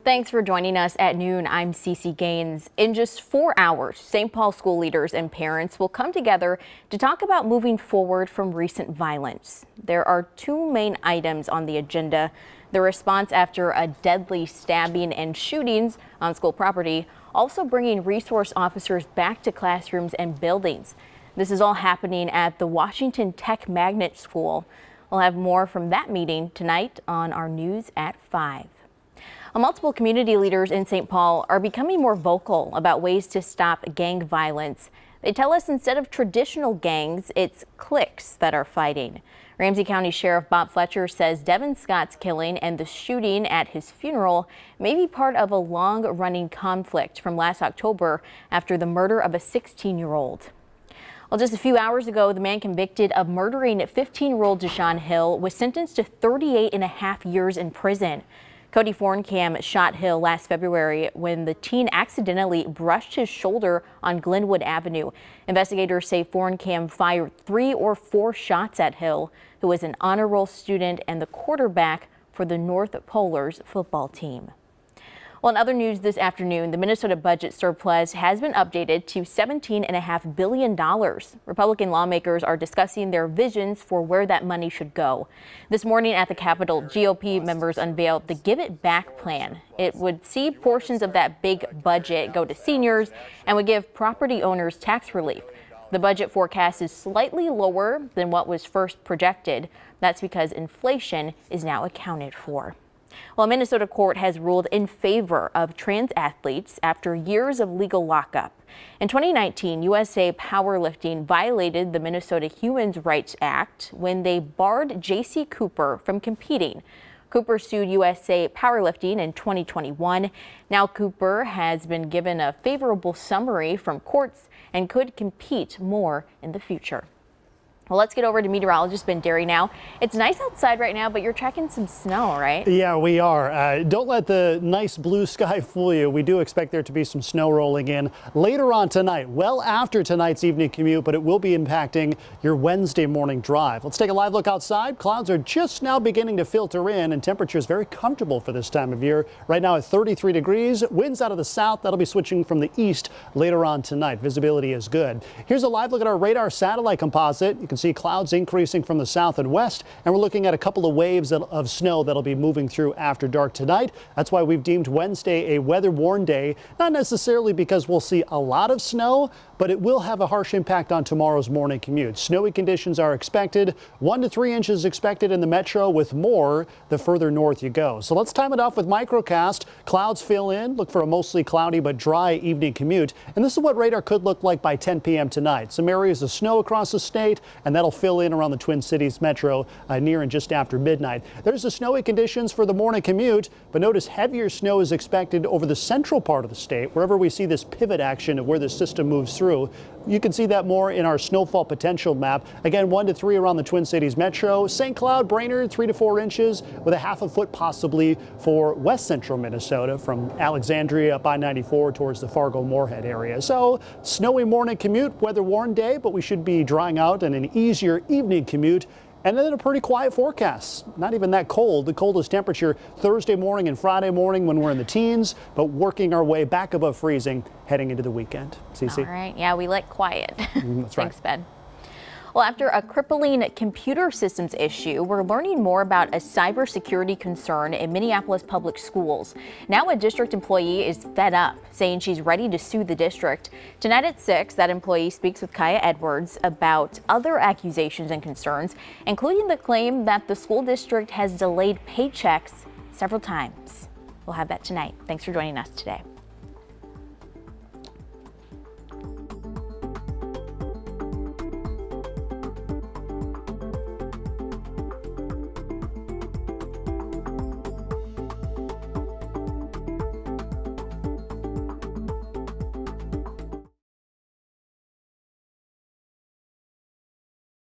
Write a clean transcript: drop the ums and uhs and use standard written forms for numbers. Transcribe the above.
Thanks for joining us at noon. I'm Cece Gaines. In just 4 hours, St. Paul school leaders and parents will come together to talk about moving forward from recent violence. There are two main items on the agenda: the response after a deadly stabbing and shootings on school property, also bringing resource officers back to classrooms and buildings. This is all happening at the Washington Tech Magnet School. We'll have more from that meeting tonight on our news at 5. Multiple community leaders in St. Paul are becoming more vocal about ways to stop gang violence. They tell us instead of traditional gangs, it's cliques that are fighting. Ramsey County Sheriff Bob Fletcher says Devin Scott's killing and the shooting at his funeral may be part of a long-running conflict from last October after the murder of a 16-year-old. Well, just a few hours ago, the man convicted of murdering 15-year-old Deshaun Hill was sentenced to 38.5 years in prison. Cody Forncam shot Hill last February when the teen accidentally brushed his shoulder on Glenwood Avenue. Investigators say Forncam fired 3 or 4 shots at Hill, who was an honor roll student and the quarterback for the North Polars football team. Well, in other news this afternoon, the Minnesota budget surplus has been updated to $17.5 billion. Republican lawmakers are discussing their visions for where that money should go. This morning at the Capitol, GOP members unveiled the Give It Back plan. It would see portions of that big budget go to seniors and would give property owners tax relief. The budget forecast is slightly lower than what was first projected. That's because inflation is now accounted for. Well, a Minnesota court has ruled in favor of trans athletes after years of legal lockup. In 2019, USA Powerlifting violated the Minnesota Human Rights Act when they barred J.C. Cooper from competing. Cooper sued USA Powerlifting in 2021. Now Cooper has been given a favorable summary from courts and could compete more in the future. Well, let's get over to meteorologist Ben Derry now. It's nice outside right now, but you're tracking some snow, right? Yeah, we are. Don't let the nice blue sky fool you. We do expect there to be some snow rolling in later on tonight, well after tonight's evening commute, but it will be impacting your Wednesday morning drive. Let's take a live look outside. Clouds are just now beginning to filter in, and temperature is very comfortable for this time of year. Right now at 33 degrees. Winds out of the south. That'll be switching from the east later on tonight. Visibility is good. Here's a live look at our radar satellite composite. You can see clouds increasing from the south and west, and we're looking at a couple of waves of snow that'll be moving through after dark tonight. That's why we've deemed Wednesday a weather-worn day, not necessarily because we'll see a lot of snow, but it will have a harsh impact on tomorrow's morning commute. Snowy conditions are expected, 1 to 3 inches expected in the metro, with more the further north you go. So let's time it off with Microcast. Clouds fill in, look for a mostly cloudy but dry evening commute, and this is what radar could look like by 10 p.m. tonight. Some areas of snow across the state, and that'll fill in around the Twin Cities metro near and just after midnight. There's the snowy conditions for the morning commute, but notice heavier snow is expected over the central part of the state, wherever we see this pivot action of where the system moves through. You can see that more in our snowfall potential map. Again, 1 to 3 around the Twin Cities metro. St. Cloud, Brainerd, 3 to 4 inches with a half a foot possibly for west central Minnesota from Alexandria up I-94 towards the Fargo-Moorhead area. So snowy morning commute, weather-worn day, but we should be drying out and an easier evening commute. And then a pretty quiet forecast. Not even that cold. The coldest temperature Thursday morning and Friday morning when we're in the teens, but working our way back above freezing heading into the weekend. Cece? All right. Yeah, we like quiet. That's right. Thanks, Ben. Well, after a crippling computer systems issue, we're learning more about a cybersecurity concern in Minneapolis public schools. Now a district employee is fed up, saying she's ready to sue the district. Tonight at 6, that employee speaks with Kaya Edwards about other accusations and concerns, including the claim that the school district has delayed paychecks several times. We'll have that tonight. Thanks for joining us today.